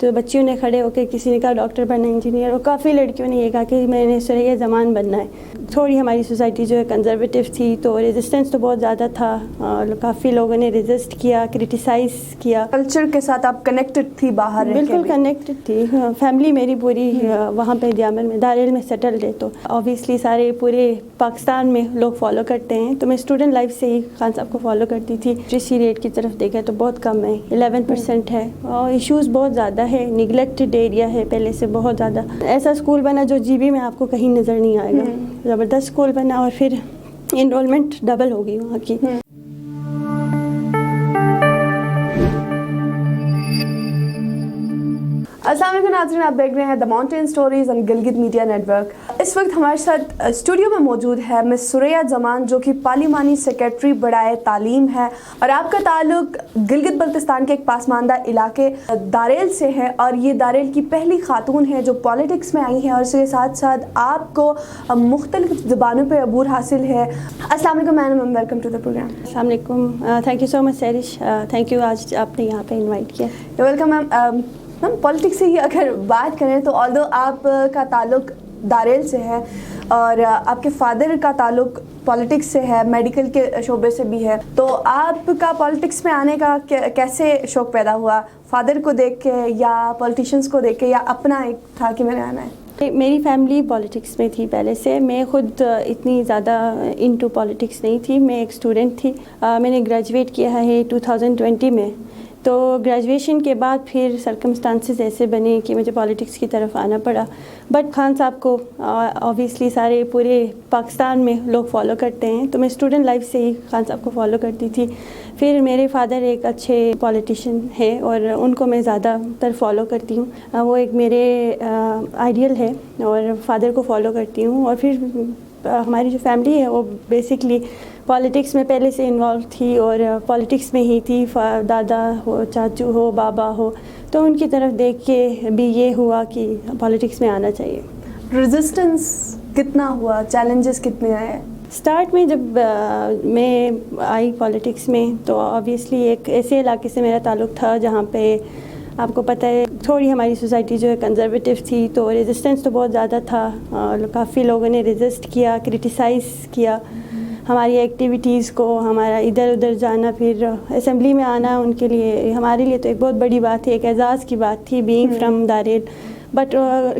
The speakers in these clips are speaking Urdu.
تو بچیوں نے کھڑے ہو کے کسی نے کہا ڈاکٹر بننا، انجینئر، اور کافی لڑکیوں نے یہ کہا کہ میں نے سریا زمان بننا ہے. تھوڑی ہماری سوسائٹی جو ہے کنزرویٹو تھی تو ریزسٹنس تو بہت زیادہ تھا، اور کافی لوگوں نے ریزسٹ کیا، کرٹیسائز کیا. کلچر کے ساتھ آپ کنیکٹڈ تھی باہر رہ کے؟ بالکل کنیکٹڈ تھی. فیملی میری پوری وہاں پہ دیامر میں دارال میں سیٹلڈ ہے، تو اوبیسلی سارے پورے پاکستان میں لوگ فالو کرتے ہیں. تو میں اسٹوڈنٹ لائف سے ہی خان صاحب کو فالو کرتی تھی. لٹریسی ریٹ کی طرف دیکھا تو بہت کم ہے، 11% ہے، اور ایشوز بہت زیادہ ہے. نگلیکٹڈ ایریا ہے پہلے سے بہت زیادہ. ایسا اسکول بنا جو GB میں آپ کو کہیں نظر نہیں آئے گا. زبردست اسکول بنا، اور پھر انرولمنٹ ڈبل ہو گئی وہاں کی. السلام علیکم ناظرین، آپ دیکھ رہے ہیں the mountain stories and Gilgit media network. اس وقت ہمارے ساتھ اسٹوڈیو میں موجود ہے مس سریا زمان، جو کہ پارلیمانی سیکرٹری برائے تعلیم ہے، اور آپ کا تعلق گلگت بلتستان کے ایک پسماندہ علاقے داریل سے ہے، اور یہ داریل کی پہلی خاتون ہے جو پالیٹکس میں آئی ہیں، اور اس کے ساتھ ساتھ آپ کو مختلف زبانوں پہ عبور حاصل ہے. السلام علیکم ma'am, welcome to the program. السلام علیکم، تھینک یو سو مچ سیرش، تھینک یو آج آپ نے یہاں پہ انوائٹ کیا. ویلکم میم. میم پالیٹکس سے ہی اگر بات کریں تو آلدو آپ کا تعلق داریل سے ہے، اور آپ کے فادر کا تعلق پالیٹکس سے ہے، میڈیکل کے شعبے سے بھی ہے، تو آپ کا پالیٹکس میں آنے کا کیسے شوق پیدا ہوا؟ فادر کو دیکھ کے، یا پالیٹیشنس کو دیکھ کے، یا اپنا ایک تھا کہ میں نے آنا ہے؟ میری فیملی پالیٹکس میں تھی پہلے سے. میں خود اتنی زیادہ انٹو پالیٹکس نہیں تھی، میں ایک اسٹوڈنٹ تھی. میں نے گریجویٹ کیا ہے 2020 میں. تو گریجویشن کے بعد پھر سرکمسٹانسز ایسے بنے کہ مجھے پالیٹکس کی طرف آنا پڑا. بٹ خان صاحب کو اوبیسلی سارے پورے پاکستان میں لوگ فالو کرتے ہیں، تو میں اسٹوڈنٹ لائف سے ہی خان صاحب کو فالو کرتی تھی. پھر میرے فادر ایک اچھے پالیٹیشین ہے، اور ان کو میں زیادہ تر فالو کرتی ہوں. وہ ایک میرے آئیڈیل ہے، اور فادر کو فالو کرتی ہوں. اور پھر ہماری جو فیملی ہے وہ بیسکلی پالیٹکس میں پہلے سے انوالو تھی، اور پالیٹکس میں ہی تھی. دادا ہو، چاچو ہو، بابا ہو، تو ان کی طرف دیکھ کے بھی یہ ہوا کہ پالیٹکس میں آنا چاہیے. ریزسٹنس کتنا ہوا؟ چیلنجز کتنے آئے؟ اسٹارٹ میں جب میں آئی پالیٹکس میں تو اوبیسلی ایک ایسے علاقے سے میرا تعلق تھا جہاں پہ آپ کو پتہ ہے تھوڑی ہماری سوسائٹی جو ہے کنزرویٹو تھی، تو ریزسٹنس تو بہت زیادہ تھا، اور کافی لوگوں نے ریزسٹ کیا، کرٹیسائز کیا ہماری ایکٹیویٹیز کو. ہمارا ادھر ادھر جانا، پھر اسمبلی میں آنا ان کے لیے، ہمارے لیے تو ایک بہت بڑی بات تھی، ایک اعزاز کی بات تھی بینگ فرام داریل. بٹ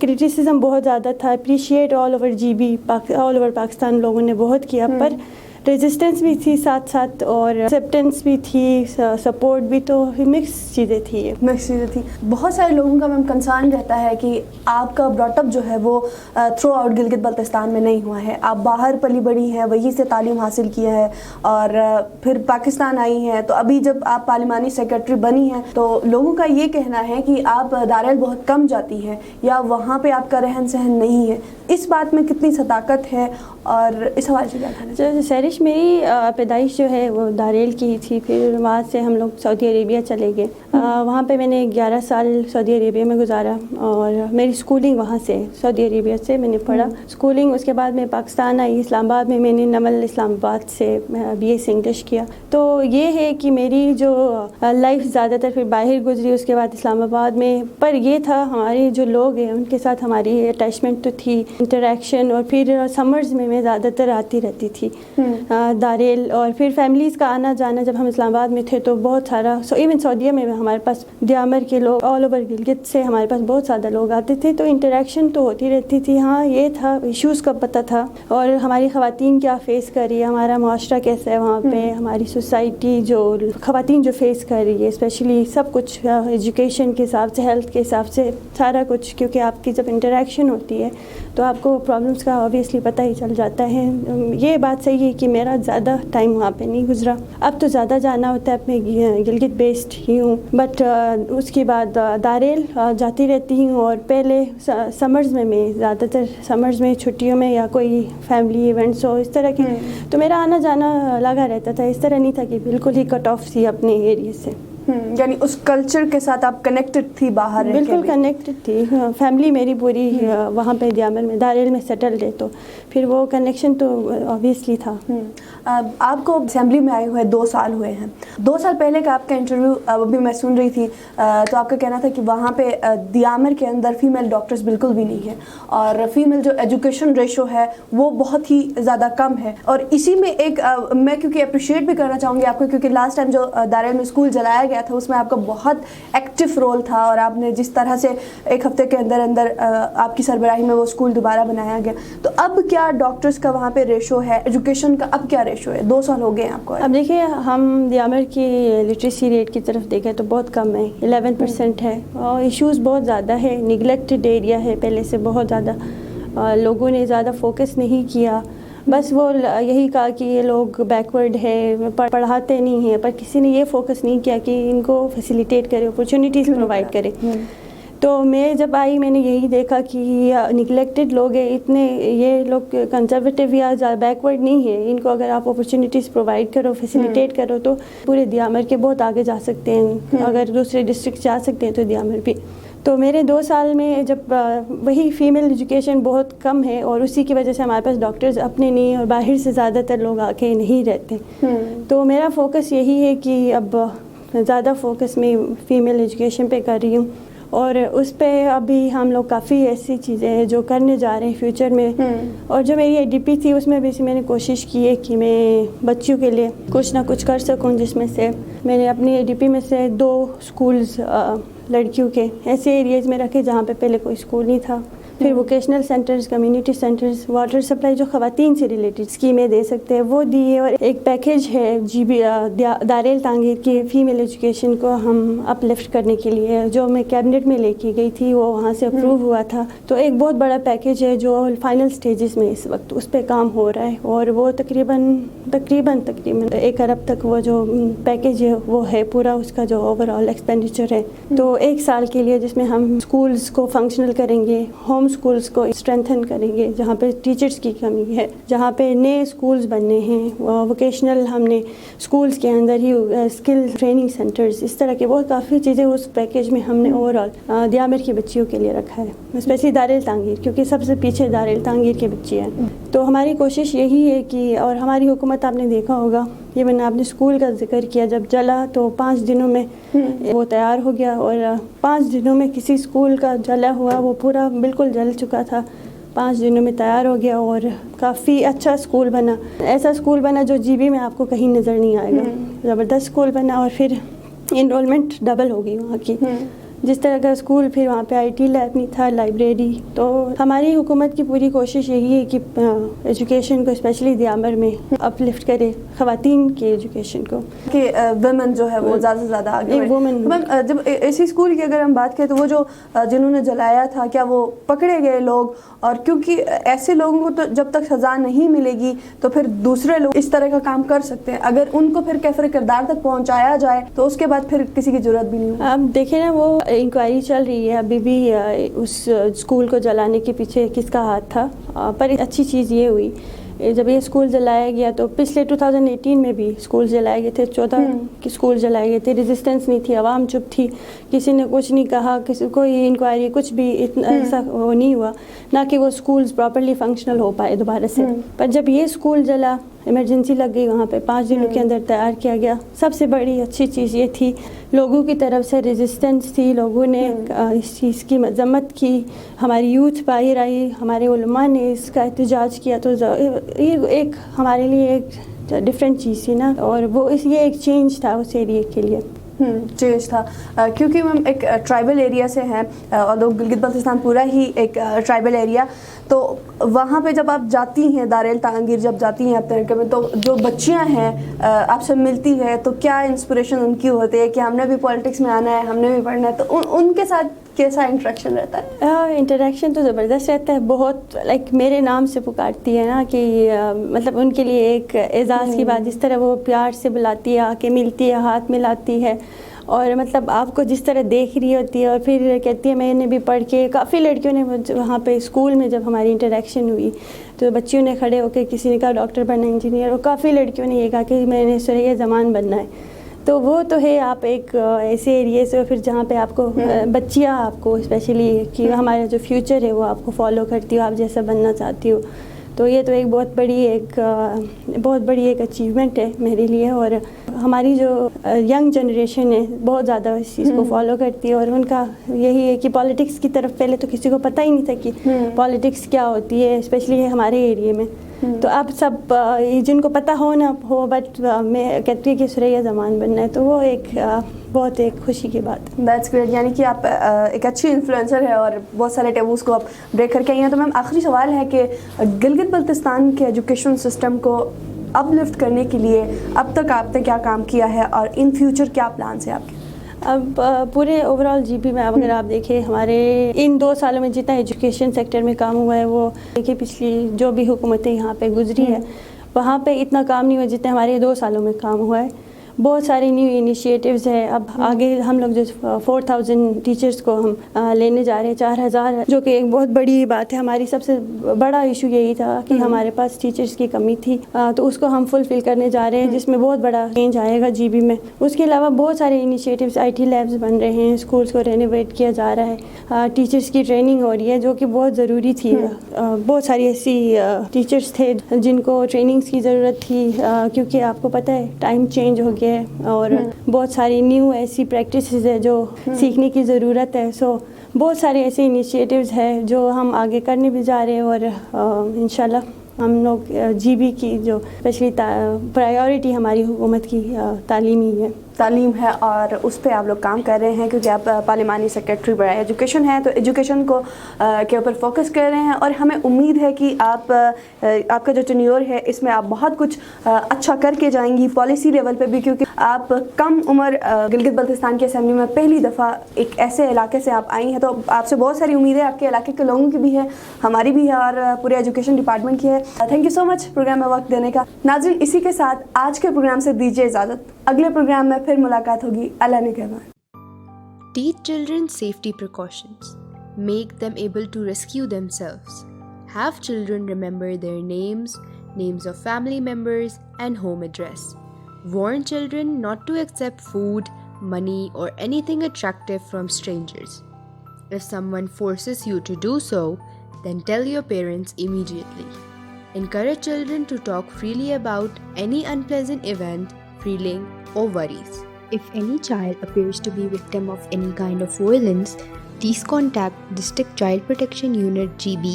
کرٹیسزم بہت زیادہ تھا. Appreciate all over GB، all over Pakistan لوگوں نے بہت کیا، پر ریزسٹنس بھی تھی ساتھ ساتھ، اور ایکسیپٹنس بھی تھی، سپورٹ بھی. تو مکس چیزیں تھی. بہت سارے لوگوں کا میم کنسرن رہتا ہے کہ آپ کا براٹ اپ جو ہے وہ تھرو آؤٹ گلگت بلتستان میں نہیں ہوا ہے. آپ باہر پلی بڑی ہیں، وہیں سے تعلیم حاصل کیا ہے، اور پھر پاکستان آئی ہیں. تو ابھی جب آپ پارلیمانی سیکرٹری بنی ہیں تو لوگوں کا یہ کہنا ہے کہ آپ داریل بہت کم جاتی ہیں، یا وہاں پہ آپ کا رہن سہن نہیں ہے. اس بات میں کتنی صداقت ہے، اور اس حوالے سے کیا کہنا ہے؟ سیرش، میری پیدائش جو ہے وہ داریل کی ہی تھی. پھر وہاں سے ہم لوگ سعودی عربیہ چلے گئے. وہاں پہ میں نے 11 سال سعودی عربیہ میں گزارا، اور میری اسکولنگ وہاں سے سعودی عربیہ سے میں نے پڑھا اسکولنگ. اس کے بعد میں پاکستان آئی. اسلام آباد میں نے نمل اسلام آباد سے BS انگلش کیا. تو یہ ہے کہ میری جو لائف زیادہ تر پھر باہر گزری، اس کے بعد اسلام آباد میں. پر یہ تھا ہمارے جو لوگ ہیں ان کے ساتھ ہماری اٹیچمنٹ تو تھی، انٹریکشن. اور پھر سمرز میں زیادہ تر آتی رہتی تھی داریل. اور پھر فیملیز کا آنا جانا، جب ہم اسلام آباد میں تھے تو بہت سارا ایون سعودیہ میں ہمارے پاس دیامر کے لوگ، آل اوور گلگت سے ہمارے پاس بہت زیادہ لوگ آتے تھے. تو انٹریکشن تو ہوتی رہتی تھی. ہاں یہ تھا ایشوز کا پتہ تھا، اور ہماری خواتین کیا فیس کر رہی ہے، ہمارا معاشرہ کیسا ہے وہاں پہ، ہماری سوسائٹی جو خواتین جو فیس کر رہی ہے، اسپیشلی سب کچھ ایجوکیشن کے حساب سے، ہیلتھ کے حساب سے، سارا کچھ. کیونکہ آپ کی جب انٹریکشن ہوتی ہے تو آپ کو پرابلمس کا اوبیسلی پتہ ہی چل جاتا ہے. یہ بات صحیح ہے کہ میرا زیادہ ٹائم وہاں پہ نہیں گزرا. اب تو زیادہ جانا ہوتا ہے، اب میں گلگت بیسڈ ہی ہوں. بٹ اس کے بعد داریل جاتی رہتی ہوں. اور پہلے سمرز میں زیادہ تر سمرز میں چھٹیوں میں، یا کوئی فیملی ایونٹس ہو اس طرح کی، تو میرا آنا جانا لگا رہتا تھا. اس طرح نہیں تھا کہ بالکل ہی کٹ آف سی اپنے ایریے سے. یعنی اس کلچر کے ساتھ آپ کنیکٹڈ تھی باہر رہ کے بالکل بھی؟ کنیکٹڈ تھی. فیملی میری پوری وہاں پہ دیامر میں دارالعلم میں سیٹلڈ ہے, تو پھر وہ کنیکشن تو آبویسلی تھا. آپ کو اسمبلی میں آئے ہوئے 2 سال ہوئے ہیں. 2 سال پہلے کا آپ کا انٹرویو ابھی میں سن رہی تھی, تو آپ کا کہنا تھا کہ وہاں پہ دیامر کے اندر فیمیل ڈاکٹرز بالکل بھی نہیں ہیں, اور فیمیل جو ایجوکیشن ریشو ہے وہ بہت ہی زیادہ کم ہے. اور اسی میں ایک میں کیونکہ اپریشیٹ بھی کرنا چاہوں گی آپ کو, کیونکہ لاسٹ ٹائم جو دارالعلم اسکول جلایا گیا تھا اس میں آپ کا بہت ایکٹیو رول تھا, اور آپ نے جس طرح سے ایک ہفتے کے اندر اندر آپ کی سربراہی میں وہ اسکول دوبارہ بنایا گیا. تو اب کیا ڈاکٹرز کا وہاں پہ ریشو ہے, ایجوکیشن کا اب کیا ریشو ہے؟ 2 سال ہو گئے ہیں آپ کو. اب دیکھیے ہم دیامر کی لٹریسی ریٹ کی طرف دیکھیں تو بہت کم ہے, 11% ہے, اور ایشوز بہت زیادہ ہے. نگلیکٹڈ ایریا ہے پہلے سے بہت زیادہ, لوگوں نے زیادہ فوکس نہیں کیا. بس وہ یہی کہا کہ یہ لوگ بیکورڈ ہے, پڑھاتے نہیں ہیں, پر کسی نے یہ فوکس نہیں کیا کہ ان کو فیسیلیٹیٹ کرے, اپرچونیٹیز پرووائڈ کرے. تو میں جب آئی میں نے یہی دیکھا کہ نگلیکٹڈ لوگ ہیں اتنے, یہ لوگ کنزرویٹیو یا بیکورڈ نہیں ہیں, ان کو اگر آپ اپرچونیٹیز پرووائڈ کرو, فیسیلیٹیٹ کرو تو پورے دیامر کے بہت آگے جا سکتے ہیں. اگر دوسرے ڈسٹرکٹ جا سکتے ہیں تو دیامر بھی. تو میرے 2 سال میں جب وہی فیمیل ایجوکیشن بہت کم ہے, اور اسی کی وجہ سے ہمارے پاس ڈاکٹرز اپنے نہیں, اور باہر سے زیادہ تر لوگ آ کے نہیں رہتے. تو میرا فوکس یہی ہے کہ اب زیادہ فوکس میں فیمیل ایجوکیشن پہ کر رہی ہوں, اور اس پہ ابھی ہم لوگ کافی ایسی چیزیں ہیں جو کرنے جا رہے ہیں فیوچر میں. اور جو میری ADP تھی اس میں بھی میں نے کوشش کی ہے کہ میں بچیوں کے لیے کچھ نہ کچھ کر سکوں, جس میں سے میں نے اپنی ADP میں سے 2 اسکولز لڑکیوں کے ایسے ایریاز میں رکھے جہاں پہ پہلے کوئی اسکول نہیں تھا. پھر vocational centres, community centres, water supply جو خواتین سے ریلیٹڈ اسکیمیں دے سکتے ہیں وہ دیے, اور ایک پیکیج ہے دارالعلم تانگیر کی فیمیل ایجوکیشن کو ہم اپ لفٹ کرنے کے لیے, جو میں کیبنٹ میں لے کے گئی تھی, وہ وہاں سے اپروو ہوا تھا. تو ایک بہت بڑا پیکیج ہے جو فائنل سٹیجز میں اس وقت اس پہ کام ہو رہا ہے, اور وہ تقریباً 1 ارب تک وہ جو پیکیج ہے وہ ہے پورا, اس کا جو اوور آل ایکسپینڈیچر ہے. تو 1 سال کے لیے جس میں ہم اسکولز کو فنکشنل کریں گے, ہوم اسکولز کو اسٹرینتھن کریں گے جہاں پہ ٹیچرز کی کمی ہے, جہاں پہ نئے اسکولز بننے ہیں, ووکیشنل ہم نے اسکولز کے اندر ہی اسکل ٹریننگ سینٹرز, اس طرح کے بہت کافی چیزیں اس پیکیج میں ہم نے اوور آل دیامر کی بچیوں کے لیے رکھا ہے, اسپیشلی دارالعلم تانگیر, کیونکہ سب سے پیچھے دارالعلم تانگیر کی بچی ہیں. تو ہماری کوشش یہی ہے کہ, اور ہماری حکومت آپ نے دیکھا ہوگا, یہ میں نے اپنے اسکول کا ذکر کیا, جب جلا تو 5 دنوں میں وہ تیار ہو گیا, اور 5 دنوں میں کسی اسکول کا جلا ہوا وہ پورا بالکل جل چکا تھا, 5 دنوں میں تیار ہو گیا, اور کافی اچھا اسکول بنا. ایسا اسکول بنا جو GB میں آپ کو کہیں نظر نہیں آئے گا, زبردست اسکول بنا. اور پھر انرولمنٹ ڈبل ہو گئی وہاں کی, جس طرح کا اسکول. پھر وہاں پہ IT لیب نہیں تھا, لائبریری. تو ہماری حکومت کی پوری کوشش یہی ہے کہ ایجوکیشن کو اسپیشلی دیامر میں اپ لفٹ کرے, خواتین کی ایجوکیشن کو, کہ ویمن جو ہے وہ زیادہ سے زیادہ آگے بڑھے. جب اسی اسکول کی اگر ہم بات کریں تو وہ جو جنہوں نے جلایا تھا, کیا وہ پکڑے گئے لوگ؟ اور کیونکہ ایسے لوگوں کو تو جب تک سزا نہیں ملے گی تو پھر دوسرے لوگ اس طرح کا کام کر سکتے ہیں, اگر ان کو پھر کیفر کردار تک پہنچایا جائے تو اس کے بعد پھر کسی کی ضرورت بھی نہیں ہوگی. اب دیکھیں نا, وہ انکوائری چل رہی ہے ابھی بھی اس اسکول کو جلانے کے پیچھے کس کا ہاتھ تھا. پر اچھی چیز یہ ہوئی جب یہ اسکول جلایا گیا, تو پچھلے 2018 میں بھی اسکول جلائے گئے تھے, 14 اسکول جلائے گئے تھے, ریزسٹنس نہیں تھی, عوام چپ تھی, کسی نے کچھ نہیں کہا, کسی کوئی انکوائری کچھ بھی ایسا وہ نہیں ہوا, نہ کہ وہ اسکولز پراپرلی فنکشنل ہو پائے دوبارہ سے. پر جب یہ اسکول جلا, ایمرجنسی لگ گئی وہاں پہ, 5 دنوں کے اندر تیار کیا گیا. سب سے بڑی اچھی چیز یہ تھی, لوگوں کی طرف سے ریزسٹنس تھی, لوگوں نے اس چیز کی مذمت کی, ہماری یوتھ باہر آئی, ہمارے علماء نے اس کا احتجاج کیا. تو یہ ایک ہمارے لیے ایک ڈفرینٹ چیز تھی نا, اور وہ یہ ایک چینج تھا اس ایریے کے لیے. چینج تھا, کیونکہ ہم ایک ٹرائبل ایریا سے ہیں, اور گلگت بلتستان پورا ہی ایک ٹرائبل ایریا. تو وہاں پہ جب آپ جاتی ہیں, دارالعلم تانگیر جب جاتی ہیں اپنے علاقے میں, تو جو بچیاں ہیں آپ سے ملتی ہے, تو کیا انسپریشن ان کی ہوتی ہے کہ ہم نے بھی پولیٹکس میں آنا ہے, ہم نے بھی پڑھنا ہے, تو ان کے ساتھ کیسا انٹریکشن رہتا ہے؟ انٹریکشن تو زبردست رہتا ہے, بہت لائک میرے نام سے پکارتی ہے نا, کہ مطلب ان کے لیے ایک اعزاز کی بات, جس طرح وہ پیار سے بلاتی ہے, آ کے ملتی ہے, ہاتھ ملاتی ہے, اور مطلب آپ کو جس طرح دیکھ رہی ہوتی ہے, اور پھر کہتی ہے میں نے بھی پڑھ کے. کافی لڑکیوں نے وہاں پہ اسکول میں جب ہماری انٹریکشن ہوئی تو بچیوں نے کھڑے ہو کے, کسی نے کہا ڈاکٹر بننا, انجینئر, اور کافی لڑکیوں نے یہ کہا کہ میں نے سریا زمان بننا ہے. تو وہ تو ہے آپ ایک ایسے ایریے سے پھر جہاں پہ آپ کو بچیاں آپ کو اسپیشلی کہ ہمارا جو فیوچر ہے وہ آپ کو فالو کرتی ہو، آپ جیسا بننا چاہتی ہو. تو یہ تو ایک بہت بڑی ایک اچیومنٹ ہے میرے لیے. اور ہماری جو ینگ جنریشن ہے بہت زیادہ اس چیز کو فالو کرتی ہے، اور ان کا یہی ہے کہ پالیٹکس کی طرف پہلے تو کسی کو پتہ ہی نہیں تھا کہ پالیٹکس کیا ہوتی ہے، اسپیشلی ہمارے ایریے میں. تو اب سب جن کو پتہ ہو نہ ہو، بٹ میں کہتی ہوں کہ ثریا زمان بننا ہے، تو وہ بہت ایک خوشی کی بات ہے. That's great. یعنی کہ آپ ایک اچھی انفلوئنسر ہے اور بہت سارے ٹیبوز کو آپ بریک کر کے آئی ہیں. تو میم آخری سوال ہے کہ گلگت بلتستان کے ایجوکیشن سسٹم کو اپ لفٹ کرنے کے لیے اب تک آپ نے کیا کام کیا ہے اور ان فیوچر کیا پلانس ہیں آپ کے؟ اب پورے اوور آل جی پی میں اگر آپ دیکھیں ہمارے ان 2 سالوں میں جتنا ایجوکیشن سیکٹر میں کام ہوا ہے، وہ دیکھیں پچھلی جو بھی حکومتیں یہاں پہ گزری ہے وہاں پہ اتنا کام نہیں ہوا جتنا ہمارے 2 سالوں میں کام ہوا ہے. بہت سارے نیو انیشیٹیوز ہیں. اب آگے ہم لوگ جو 4000 ٹیچرس کو ہم لینے جا رہے ہیں، 4000، جو کہ ایک بہت بڑی بات ہے. ہماری سب سے بڑا ایشو یہی تھا کہ ہمارے پاس ٹیچرس کی کمی تھی، تو اس کو ہم فلفل کرنے جا رہے ہیں، جس میں بہت بڑا چینج آئے گا جی بی میں. اس کے علاوہ بہت سارے انیشیٹیوز، آئی ٹی لیبس بن رہے ہیں، اسکولس کو رینوویٹ کیا جا رہا ہے، ٹیچرس کی ٹریننگ ہو رہی ہے جو کہ بہت ضروری تھی. بہت ساری ایسی ٹیچرس تھے جن کو ٹریننگس کی ضرورت تھی، کیونکہ آپ کو پتہ ہے ٹائم چینج ہو گیا ہے اور بہت ساری نیو ایسی پریکٹسز ہے جو سیکھنے کی ضرورت ہے. سو بہت سارے ایسے انیشیٹیوز ہیں جو ہم آگے کرنے بھی جا رہے ہیں، اور انشاءاللہ ہم لوگ جی بی کی جو اسپیشلی پرائیورٹی ہماری حکومت کی تعلیم ہے اور اس پہ آپ لوگ کام کر رہے ہیں، کیونکہ آپ پارلیمانی سیکریٹری برائے ایجوکیشن ہیں، تو ایجوکیشن کو کے اوپر فوکس کر رہے ہیں. اور ہمیں امید ہے کہ آپ کا جو ٹینیور ہے اس میں آپ بہت کچھ اچھا کر کے جائیں گی پالیسی لیول پہ بھی، کیونکہ آپ کم عمر گلگت بلتستان کی اسمبلی میں پہلی دفعہ ایک ایسے علاقے سے آپ آئی ہیں. تو آپ سے بہت ساری امیدیں آپ کے علاقے کے لوگوں کی بھی ہے، ہماری بھی ہے، اور پورے ایجوکیشن ڈپارٹمنٹ کی ہے. Thank you so much programme میں وقت دینے کا. ناظرین، اسی کے ساتھ آج کے پروگرام سے دیجیے اجازت. اگلے پروگرام میں پھر ملاقات ہوگی. اللہ نگہبان. Teach children safety precautions. Make them able to rescue themselves. Have children remember their names, names of family members, and home address. Warn children not to accept food, money, or anything attractive from strangers. If someone forces you to do so, then tell your parents immediately. Encourage children to talk freely about any unpleasant event, feeling, or worries. If any child appears to be victim of any kind of violence, please contact District Child Protection Unit GB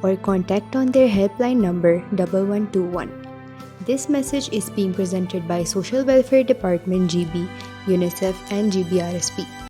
or contact on their helpline number 1121. This message is being presented by Social Welfare Department GB, UNICEF and GBRSP.